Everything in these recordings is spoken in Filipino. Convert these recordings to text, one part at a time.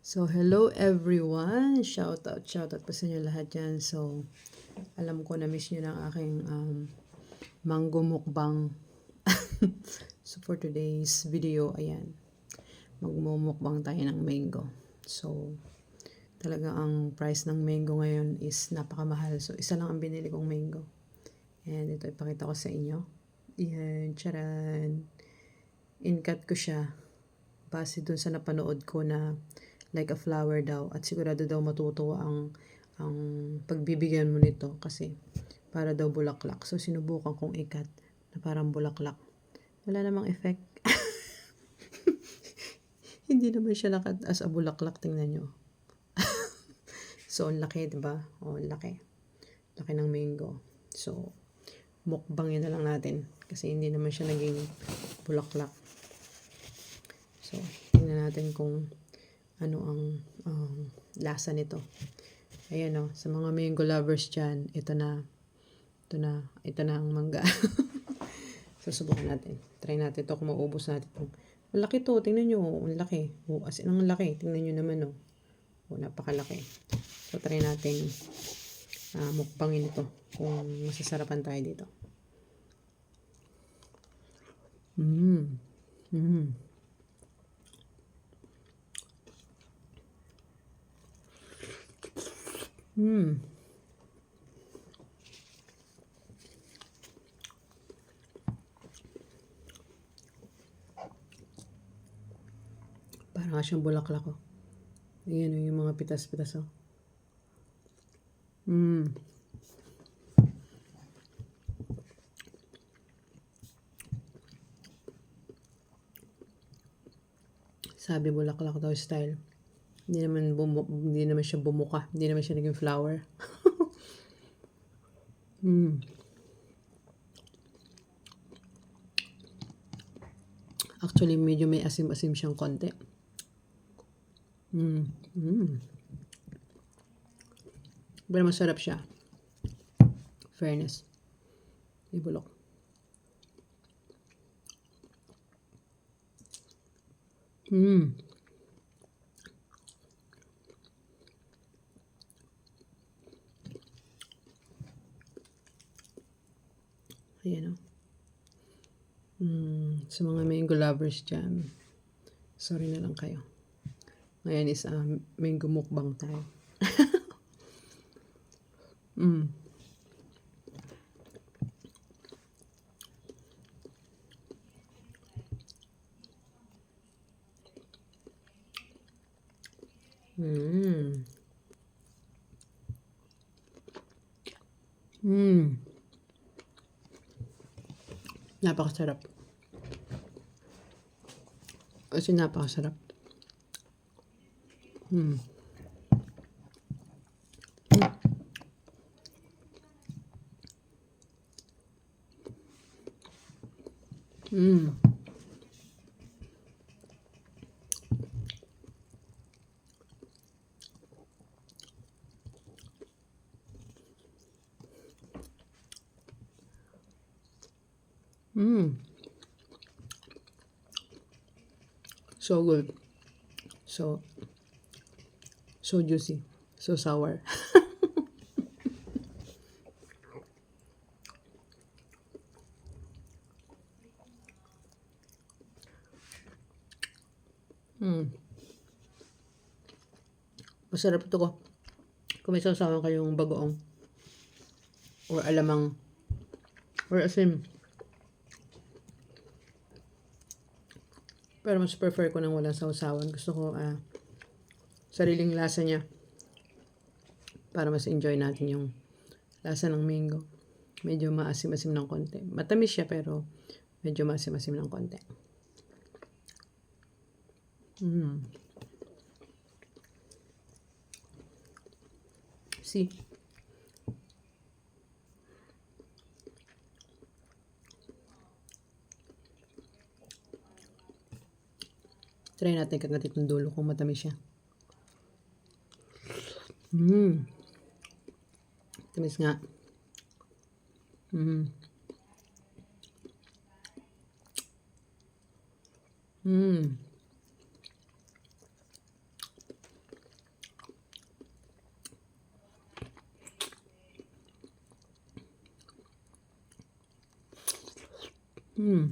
So, hello everyone! Shout out po sa inyo lahat dyan. So, alam ko na-miss nyo ng aking mango mukbang. So, for today's video, ayan, magmumukbang tayo ng mango. So, talaga ang price ng mango ngayon is napakamahal. So, isa lang ang binili kong mango. And ito, ipakita ko sa inyo. Ayan, charan! In-cut ko siya base dun sa napanood ko na like a flower daw, at sigurado daw matutuwa ang pagbibigyan mo nito kasi para daw bulaklak. So sinubukan kong ikat na parang bulaklak. Wala namang effect. Hindi naman siya nakat as a bulaklak, tingnan nyo. So ang laki, diba? Oh, ang laki. Laki ng mango. So mukbangin na lang natin kasi hindi naman siya naging bulaklak. So tingnan natin kung ano ang lasa nito. Ayan o, sa mga mango lovers dyan, ito na ang mangga. So, subukan natin. Try natin ito kung maubos natin ito. Ang laki to, tingnan nyo, ang laki. Oh, as in, ang laki, tingnan nyo naman o. Oh, napakalaki. So, try natin mukbangin ito kung masasarapan tayo dito. Parang nga siyang bulaklak oh. Ayan oh, yung mga pitas-pitas oh. Sabi bulaklak daw style. Hindi naman siya bumuka. Hindi naman siya naging flower. Actually, medyo may asim-asim siyang konti. Pero masarap siya. Fairness. Ibulok. Ayan o. Sa mga mango lovers dyan, sorry na lang kayo. Ngayon is mango mukbang tayo. Napakasarap. Kasi napakasarap. So good. So juicy. So sour. Masarap ito ko. Kung may sausawan kayong bagoong or alamang or asim. Pero mas prefer ko nang walang sausawan. Gusto ko sariling lasa niya. Para mas enjoy natin yung lasa ng mango. Medyo maasim-asim ng konti. Matamis siya pero medyo maasim-asim ng konti. See? Try natin kagatit ng dulo kung matamis siya. Tamis nga. Mm.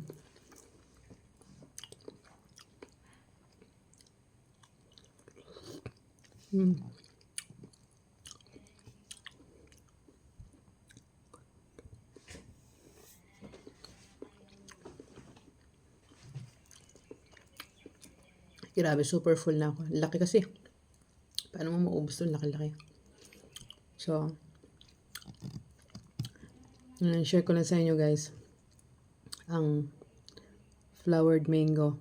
Mm. Grabe, super full na ako. Laki kasi. Paano mo maubos yung laki-laki? So, share ko lang sa inyo guys ang flowered mango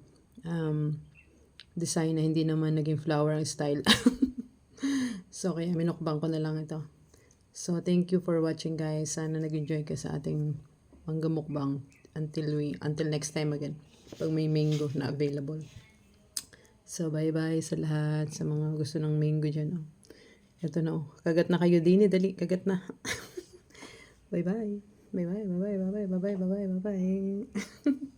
design na hindi naman naging flower ang style. So, kaya minukbang ko na lang ito. So, thank you for watching guys. Sana nag-enjoy ka sa ating mangga mukbang until next time again. Pag may mango na available. So, bye-bye sa lahat. Sa mga gusto ng mango dyan. Oh. Ito na oh. Kagat na kayo din. Dali, kagat na. Bye-bye. Bye-bye, bye-bye, bye-bye, bye-bye, bye-bye, bye-bye.